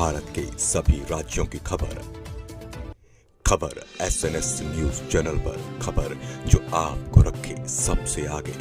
भारत के सभी राज्यों की खबर SNS न्यूज चैनल पर, खबर जो आपको रखे सबसे आगे।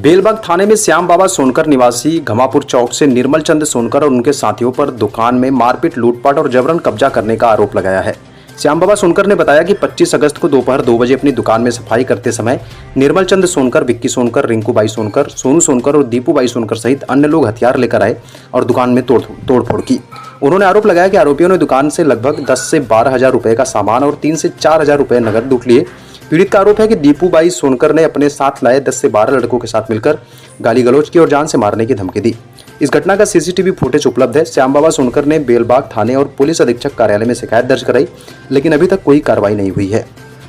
बेलबाग थाने में श्याम बाबा सोनकर निवासी घमापुर चौक से निर्मल चंद सोनकर और उनके साथियों पर दुकान में मारपीट, लूटपाट और जबरन कब्जा करने का आरोप लगाया है। श्याम बाबा सोनकर ने बताया कि 25 अगस्त को दोपहर 2 बजे अपनी दुकान में सफाई करते समय निर्मल चंद सोनकर, विक्की सोनकर, रिंकू बाई सोनकर, सोनू सोनकर और दीपू बाई सोनकर सहित अन्य लोग हथियार लेकर आए और दुकान में तोड़फोड़ की। उन्होंने आरोप लगाया कि आरोपियों ने दुकान से लगभग 10 से 12 हजार रुपए का सामान और 3 से 4 हजार रुपए नगद लूट लिए। पीड़ित का आरोप है कि दीपू बाई सोनकर ने अपने साथ लाए 10 से 12 लड़कों के साथ मिलकर गाली गलौज की और जान से मारने की धमकी दी। इस घटना का सीसीटीवी फुटेज उपलब्ध है। श्याम बाबा सोनकर ने बेलबाग थाने और पुलिस अधीक्षक कार्यालय में शिकायत दर्ज कराई, लेकिन अभी तक कोई कार्रवाई नहीं हुई है।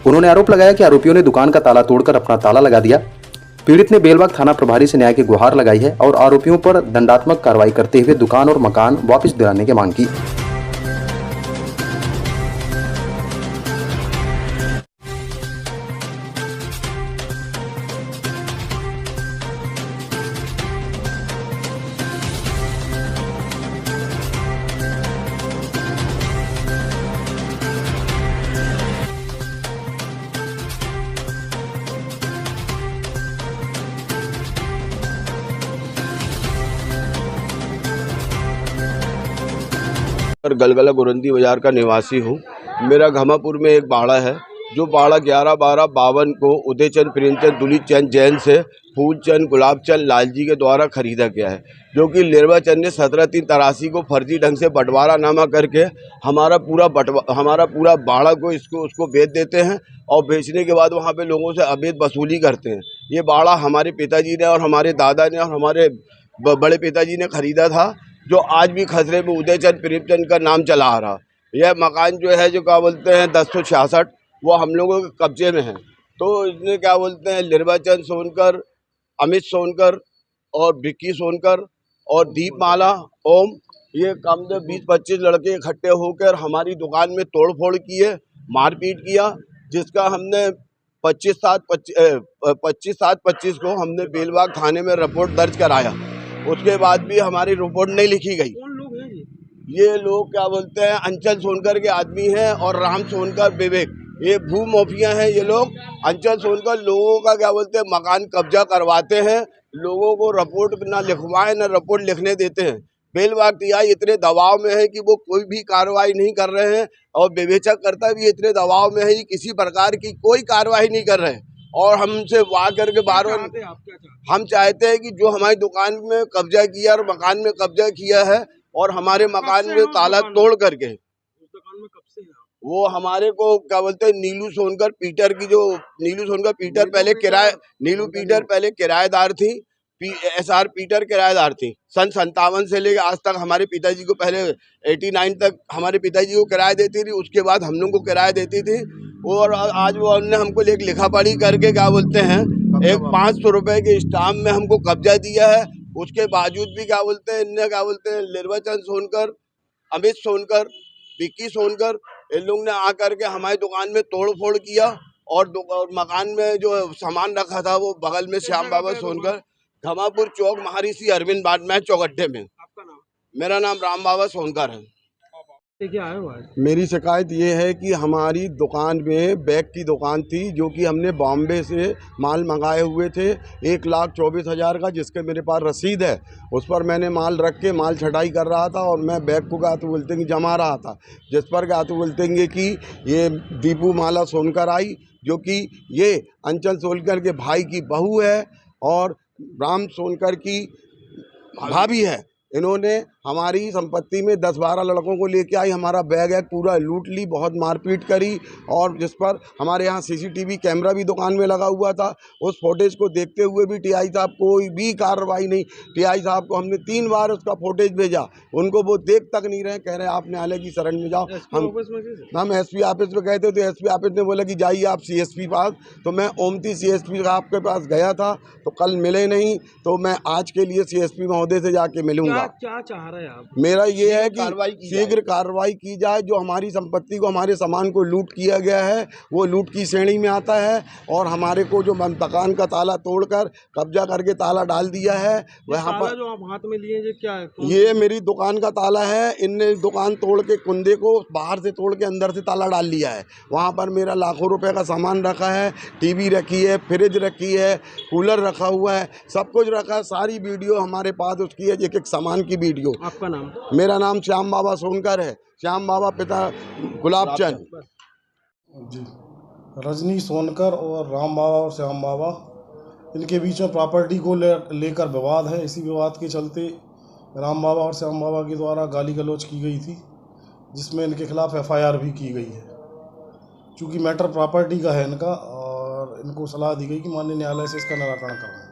उन्होंने आरोप लगाया कि आरोपियों ने दुकान का ताला तोड़कर अपना ताला लगा दिया। पीड़ित ने बेलबाग थाना प्रभारी से न्याय की गुहार लगाई है और आरोपियों पर दंडात्मक कार्रवाई करते हुए दुकान और मकान वापस दिलाने की मांग की। गलगला गुरंदी बाजार का निवासी हूँ। मेरा घमापुर में एक बाड़ा है, जो बाड़ा 11/12/52 को उदयचंद, प्रेमचंद, दुलीप चंद जैन से फूलचंद, गुलाबचंद, लालजी के द्वारा खरीदा गया है, जो कि निर्वाचन ने 17/3/83 को फर्जी ढंग से बंटवारा नामा करके हमारा पूरा बाड़ा को उसको बेच देते हैं और बेचने के बाद वहाँ पे लोगों से अवैध वसूली करते हैं। ये बाड़ा हमारे पिताजी ने और हमारे दादा ने और हमारे बड़े पिताजी ने खरीदा था, जो आज भी खसरे में उदयचंद, प्रेमचंद का नाम चला आ रहा। यह मकान जो है, जो क्या बोलते हैं 1066, वो हम लोगों के कब्जे में है। तो इसने क्या बोलते हैं निर्वाचन सोनकर, अमित सोनकर और विक्की सोनकर और दीपमाला ओम, ये कम से 20-25 लड़के इकट्ठे होकर हमारी दुकान में तोड़फोड़ किए, मारपीट किया, जिसका हमने 25/7/25 को हमने बेलबाग थाने में रिपोर्ट दर्ज कराया। उसके बाद भी हमारी रिपोर्ट नहीं लिखी गई। कौन लोग हैं ये लोग क्या बोलते हैं अंचल सोनकर के आदमी हैं और राम सोनकर, विवेक, ये भू माफिया हैं। ये लोग अंचल सोनकर लोगों का क्या बोलते हैं मकान कब्जा करवाते हैं, लोगों को रिपोर्ट ना लिखवाए ना रिपोर्ट लिखने देते हैं। बेलबाग टीआई इतने दबाव में है कि वो कोई भी कार्रवाई नहीं कर रहे हैं और विवेचक कर्ता भी इतने दबाव में है कि किसी प्रकार की कोई कार्रवाई नहीं कर रहे हैं। और हमसे वाह करके बार-बार हम चाहते हैं कि जो हमारी दुकान में कब्जा किया और मकान में कब्जा किया है और हमारे मकान में ताला तोड़ करके, दुकान में कब से है? वो हमारे को क्या बोलते हैं नीलू सोनकर पीटर पहले किराएदार थी, SR पीटर किराएदार थी। सन 57 से लेकर आज तक हमारे पिताजी को, पहले 89 तक हमारे पिताजी को किराया देती थी, उसके बाद हम लोग को किराया देती थी। और आज वो हमने हमको एक लिखा पढ़ी करके क्या बोलते हैं एक 500 रुपए के स्टाम्प में हमको कब्जा दिया है। उसके बावजूद भी क्या बोलते हैं इनने क्या बोलते हैं निर्वाचन सोनकर, अमित सोनकर, विक्की सोनकर, इन लोग ने आकर के हमारी दुकान में तोड़फोड़ किया और मकान में जो सामान रखा था वो बगल में श्याम बाबा सोनकर, घमापुर चौक, महर्षि अरविंद बाटमैच चौगड्ढे में। आपका नाम? मेरा नाम राम बाबा सोनकर है। क्या आए हुआ है? मेरी शिकायत ये है कि हमारी दुकान में बैग की दुकान थी, जो कि हमने बॉम्बे से माल मंगाए हुए थे 1,24,000 का, जिसके मेरे पास रसीद है। उस पर मैंने माल रख के माल छटाई कर रहा था और मैं बैग को क्या तो बोलते हैं जमा रहा था, जिस पर क्या तो बोलते हैं कि ये दीपू माला सोनकर आई, जो कि ये अंचल सोनकर के भाई की बहू है और राम सोनकर की भाभी है। इन्होंने हमारी संपत्ति में 10-12 लड़कों को लेके आई, हमारा बैग पूरा लूट ली, बहुत मारपीट करी। और जिस पर हमारे यहाँ सीसीटीवी कैमरा भी दुकान में लगा हुआ था। उस फुटेज को देखते हुए भी टीआई साहब कोई भी कार्रवाई नहीं। टीआई साहब को हमने 3 बार उसका फुटेज भेजा, उनको वो देख तक नहीं रहे, कह रहे आप न्यायालय की शरण में जाओ। हम एसपी ऑफिस में गए थे, तो एसपी ऑफिस ने बोला कि जाइए आप सीएसपी पास। तो मैं ओमती सीएसपी साहब के पास गया था, तो कल मिले नहीं, तो मैं आज के लिए सीएसपी महोदय से जाके मिलूंगा। क्या चाह रहे हैं आप? मेरा ये है कि शीघ्र कार्रवाई की जाए। जो हमारी संपत्ति को, हमारे सामान को लूट किया गया है वो लूट की श्रेणी में आता है, और हमारे को जो दुकान का ताला तोड़कर कब्जा करके ताला डाल दिया है वहाँ ताला पर। जो आप हाथ में लिए ये क्या है? ये मेरी दुकान का ताला है। इनने दुकान तोड़ के, कुंदे को बाहर से तोड़ के अंदर से ताला डाल लिया है। वहाँ पर मेरा लाखों रुपए का सामान रखा है, टीवी रखी है, फ्रिज रखी है, कूलर रखा हुआ है, सब कुछ रखा है। सारी वीडियो हमारे पास उसकी है, एक एक सामान की वीडियो। आपका नाम? मेरा नाम श्याम बाबा सोनकर है। श्याम बाबा पिता गुलाब चंद जी। रजनी सोनकर और राम बाबा और श्याम बाबा, इनके बीच में प्रॉपर्टी को लेकर विवाद है। इसी विवाद के चलते राम बाबा और श्याम बाबा के द्वारा गाली गलौज की गई थी, जिसमें इनके खिलाफ FIR भी की गई है। चूँकि मैटर प्रॉपर्टी का है इनका, और इनको सलाह दी गई कि माननीय न्यायालय से इसका निराकरण करवाएं।